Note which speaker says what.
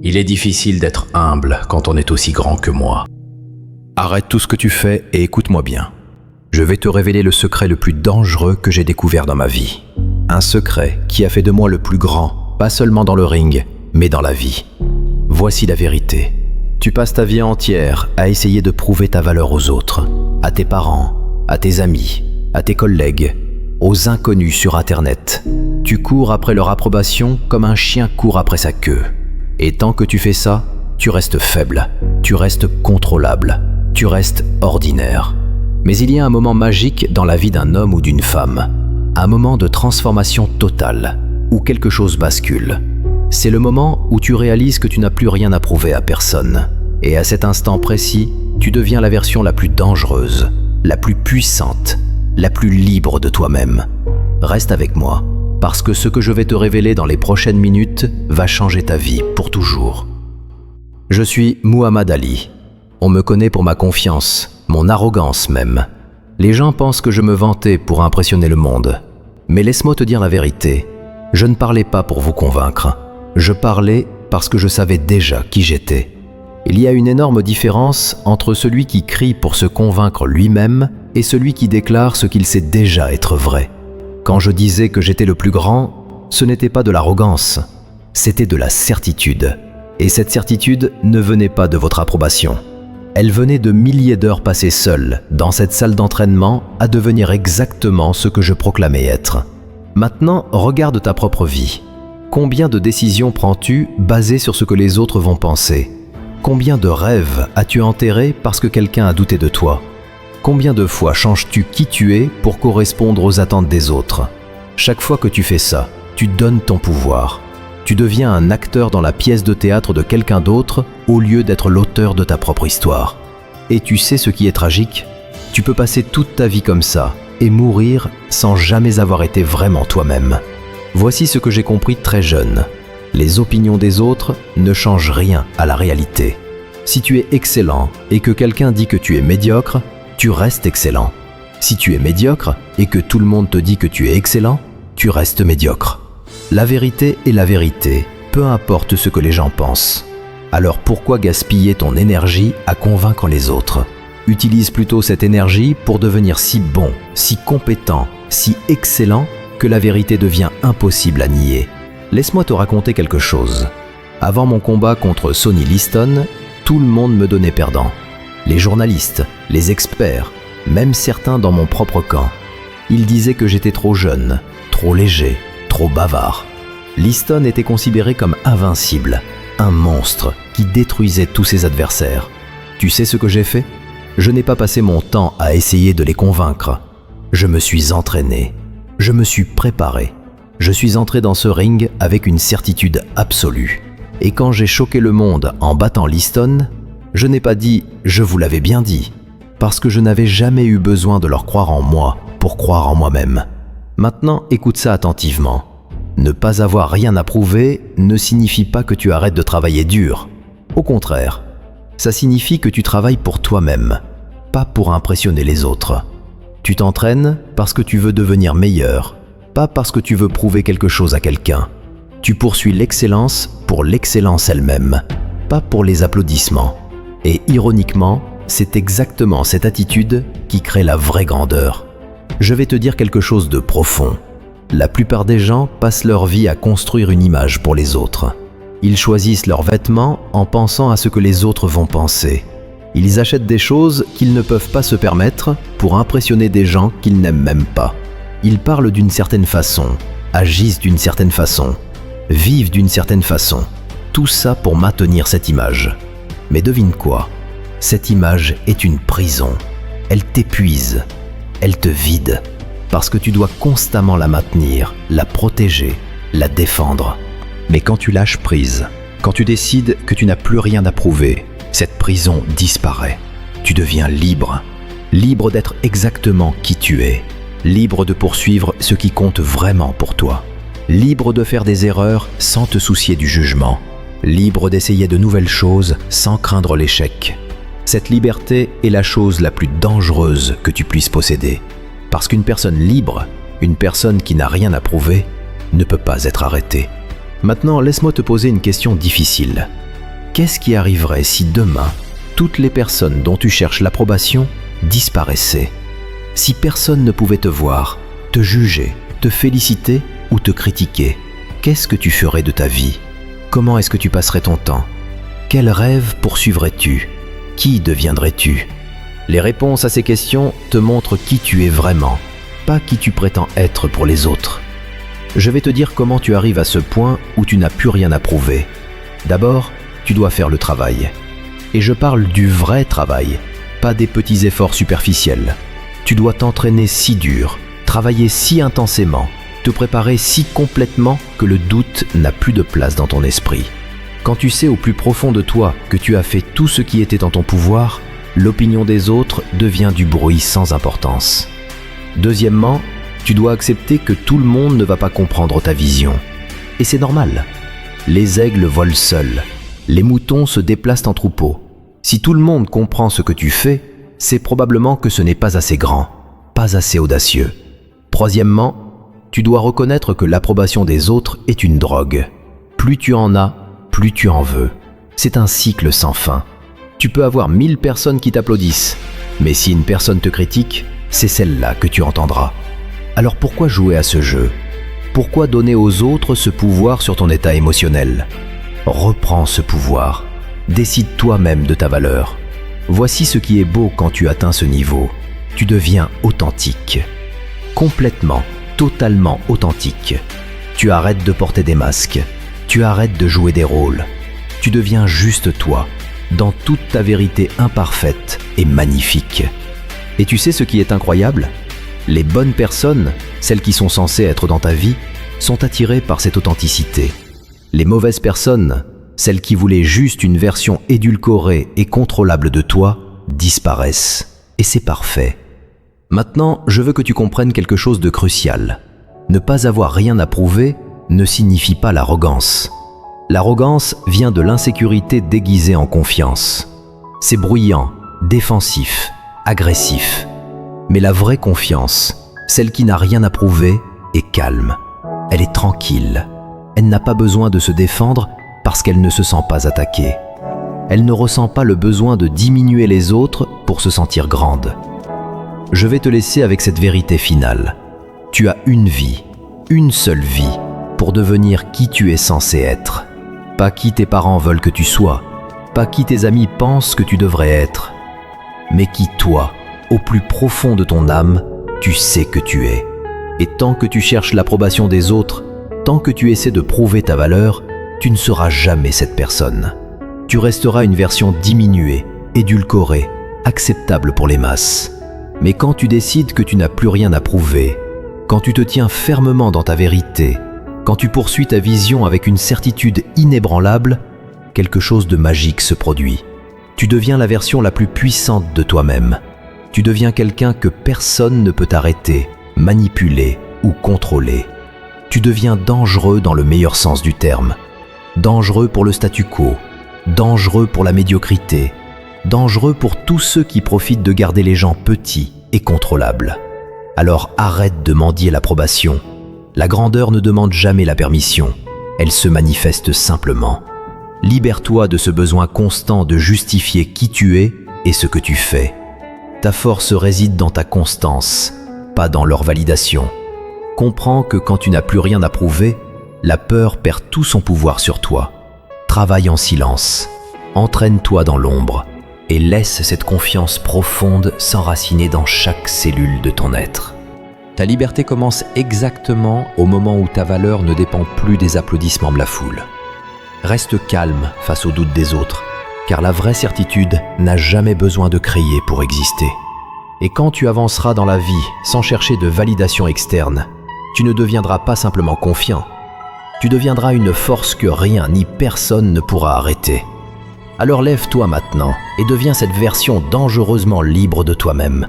Speaker 1: Il est difficile d'être humble quand on est aussi grand que moi.
Speaker 2: Arrête tout ce que tu fais et écoute-moi bien. Je vais te révéler le secret le plus dangereux que j'ai découvert dans ma vie. Un secret qui a fait de moi le plus grand, pas seulement dans le ring, mais dans la vie. Voici la vérité. Tu passes ta vie entière à essayer de prouver ta valeur aux autres, à tes parents, à tes amis, à tes collègues, aux inconnus sur Internet. Tu cours après leur approbation comme un chien court après sa queue. Et tant que tu fais ça, tu restes faible, tu restes contrôlable, tu restes ordinaire. Mais il y a un moment magique dans la vie d'un homme ou d'une femme, un moment de transformation totale, où quelque chose bascule. C'est le moment où tu réalises que tu n'as plus rien à prouver à personne. Et à cet instant précis, tu deviens la version la plus dangereuse, la plus puissante, la plus libre de toi-même. Reste avec moi, parce que ce que je vais te révéler dans les prochaines minutes va changer ta vie pour toujours. Je suis Muhammad Ali. On me connaît pour ma confiance, mon arrogance même. Les gens pensent que je me vantais pour impressionner le monde. Mais laisse-moi te dire la vérité. Je ne parlais pas pour vous convaincre. Je parlais parce que je savais déjà qui j'étais. Il y a une énorme différence entre celui qui crie pour se convaincre lui-même et celui qui déclare ce qu'il sait déjà être vrai. Quand je disais que j'étais le plus grand, ce n'était pas de l'arrogance, c'était de la certitude. Et cette certitude ne venait pas de votre approbation. Elle venait de milliers d'heures passées seul dans cette salle d'entraînement à devenir exactement ce que je proclamais être. Maintenant, regarde ta propre vie. Combien de décisions prends-tu basées sur ce que les autres vont penser? Combien de rêves as-tu enterrés parce que quelqu'un a douté de toi? Combien de fois changes-tu qui tu es pour correspondre aux attentes des autres? Chaque fois que tu fais ça, tu donnes ton pouvoir. Tu deviens un acteur dans la pièce de théâtre de quelqu'un d'autre au lieu d'être l'auteur de ta propre histoire. Et tu sais ce qui est tragique? Tu peux passer toute ta vie comme ça et mourir sans jamais avoir été vraiment toi-même. Voici ce que j'ai compris très jeune. Les opinions des autres ne changent rien à la réalité. Si tu es excellent et que quelqu'un dit que tu es médiocre, tu restes excellent. Si tu es médiocre et que tout le monde te dit que tu es excellent, tu restes médiocre. La vérité est la vérité, peu importe ce que les gens pensent. Alors pourquoi gaspiller ton énergie à convaincre les autres? Utilise plutôt cette énergie pour devenir si bon, si compétent, si excellent que la vérité devient impossible à nier. Laisse-moi te raconter quelque chose. Avant mon combat contre Sonny Liston, tout le monde me donnait perdant. Les journalistes, les experts, même certains dans mon propre camp. Ils disaient que j'étais trop jeune, trop léger, trop bavard. Liston était considéré comme invincible, un monstre qui détruisait tous ses adversaires. Tu sais ce que j'ai fait? Je n'ai pas passé mon temps à essayer de les convaincre. Je me suis entraîné, je me suis préparé. Je suis entré dans ce ring avec une certitude absolue. Et quand j'ai choqué le monde en battant Liston, je n'ai pas dit « je vous l'avais bien dit », parce que je n'avais jamais eu besoin de leur croire en moi pour croire en moi-même. Maintenant, écoute ça attentivement. Ne pas avoir rien à prouver ne signifie pas que tu arrêtes de travailler dur. Au contraire, ça signifie que tu travailles pour toi-même, pas pour impressionner les autres. Tu t'entraînes parce que tu veux devenir meilleur, pas parce que tu veux prouver quelque chose à quelqu'un. Tu poursuis l'excellence pour l'excellence elle-même, pas pour les applaudissements. Et ironiquement, c'est exactement cette attitude qui crée la vraie grandeur. Je vais te dire quelque chose de profond. La plupart des gens passent leur vie à construire une image pour les autres. Ils choisissent leurs vêtements en pensant à ce que les autres vont penser. Ils achètent des choses qu'ils ne peuvent pas se permettre pour impressionner des gens qu'ils n'aiment même pas. Ils parlent d'une certaine façon, agissent d'une certaine façon, vivent d'une certaine façon. Tout ça pour maintenir cette image. Mais devine quoi? Cette image est une prison. Elle t'épuise, elle te vide, parce que tu dois constamment la maintenir, la protéger, la défendre. Mais quand tu lâches prise, quand tu décides que tu n'as plus rien à prouver, cette prison disparaît. Tu deviens libre, libre d'être exactement qui tu es, libre de poursuivre ce qui compte vraiment pour toi, libre de faire des erreurs sans te soucier du jugement, libre d'essayer de nouvelles choses sans craindre l'échec. Cette liberté est la chose la plus dangereuse que tu puisses posséder. Parce qu'une personne libre, une personne qui n'a rien à prouver, ne peut pas être arrêtée. Maintenant, laisse-moi te poser une question difficile. Qu'est-ce qui arriverait si demain, toutes les personnes dont tu cherches l'approbation disparaissaient? Si personne ne pouvait te voir, te juger, te féliciter ou te critiquer, qu'est-ce que tu ferais de ta vie? Comment est-ce que tu passerais ton temps? Quel rêve poursuivrais-tu? Qui deviendrais-tu? Les réponses à ces questions te montrent qui tu es vraiment, pas qui tu prétends être pour les autres. Je vais te dire comment tu arrives à ce point où tu n'as plus rien à prouver. D'abord, tu dois faire le travail. Et je parle du vrai travail, pas des petits efforts superficiels. Tu dois t'entraîner si dur, travailler si intensément, te préparer si complètement que le doute n'a plus de place dans ton esprit. Quand tu sais au plus profond de toi que tu as fait tout ce qui était en ton pouvoir, l'opinion des autres devient du bruit sans importance. Deuxièmement, tu dois accepter que tout le monde ne va pas comprendre ta vision. Et c'est normal. Les aigles volent seuls. Les moutons se déplacent en troupeau. Si tout le monde comprend ce que tu fais, c'est probablement que ce n'est pas assez grand, pas assez audacieux. Troisièmement, tu dois reconnaître que l'approbation des autres est une drogue. Plus tu en as, plus tu en veux. C'est un cycle sans fin. Tu peux avoir 1000 personnes qui t'applaudissent, mais si une personne te critique, c'est celle-là que tu entendras. Alors pourquoi jouer à ce jeu? Pourquoi donner aux autres ce pouvoir sur ton état émotionnel? Reprends ce pouvoir. Décide toi-même de ta valeur. Voici ce qui est beau quand tu atteins ce niveau. Tu deviens authentique. Complètement, totalement authentique. Tu arrêtes de porter des masques. Tu arrêtes de jouer des rôles. Tu deviens juste toi, dans toute ta vérité imparfaite et magnifique. Et tu sais ce qui est incroyable? Les bonnes personnes, celles qui sont censées être dans ta vie, sont attirées par cette authenticité. Les mauvaises personnes, celles qui voulaient juste une version édulcorée et contrôlable de toi, disparaissent. Et c'est parfait. Maintenant, je veux que tu comprennes quelque chose de crucial. Ne pas avoir rien à prouver ne signifie pas l'arrogance. L'arrogance vient de l'insécurité déguisée en confiance. C'est bruyant, défensif, agressif. Mais la vraie confiance, celle qui n'a rien à prouver, est calme. Elle est tranquille. Elle n'a pas besoin de se défendre parce qu'elle ne se sent pas attaquée. Elle ne ressent pas le besoin de diminuer les autres pour se sentir grande. Je vais te laisser avec cette vérité finale. Tu as une vie, une seule vie, pour devenir qui tu es censé être. Pas qui tes parents veulent que tu sois, pas qui tes amis pensent que tu devrais être, mais qui toi, au plus profond de ton âme, tu sais que tu es. Et tant que tu cherches l'approbation des autres, tant que tu essaies de prouver ta valeur, tu ne seras jamais cette personne. Tu resteras une version diminuée, édulcorée, acceptable pour les masses. Mais quand tu décides que tu n'as plus rien à prouver, quand tu te tiens fermement dans ta vérité, quand tu poursuis ta vision avec une certitude inébranlable, quelque chose de magique se produit. Tu deviens la version la plus puissante de toi-même. Tu deviens quelqu'un que personne ne peut arrêter, manipuler ou contrôler. Tu deviens dangereux dans le meilleur sens du terme. Dangereux pour le statu quo, dangereux pour la médiocrité, dangereux pour tous ceux qui profitent de garder les gens petits et contrôlables. Alors arrête de mendier l'approbation. La grandeur ne demande jamais la permission, elle se manifeste simplement. Libère-toi de ce besoin constant de justifier qui tu es et ce que tu fais. Ta force réside dans ta constance, pas dans leur validation. Comprends que quand tu n'as plus rien à prouver, la peur perd tout son pouvoir sur toi. Travaille en silence, entraîne-toi dans l'ombre et laisse cette confiance profonde s'enraciner dans chaque cellule de ton être. Ta liberté commence exactement au moment où ta valeur ne dépend plus des applaudissements de la foule. Reste calme face aux doutes des autres, car la vraie certitude n'a jamais besoin de crier pour exister. Et quand tu avanceras dans la vie sans chercher de validation externe, tu ne deviendras pas simplement confiant. Tu deviendras une force que rien ni personne ne pourra arrêter. Alors lève-toi maintenant et deviens cette version dangereusement libre de toi-même.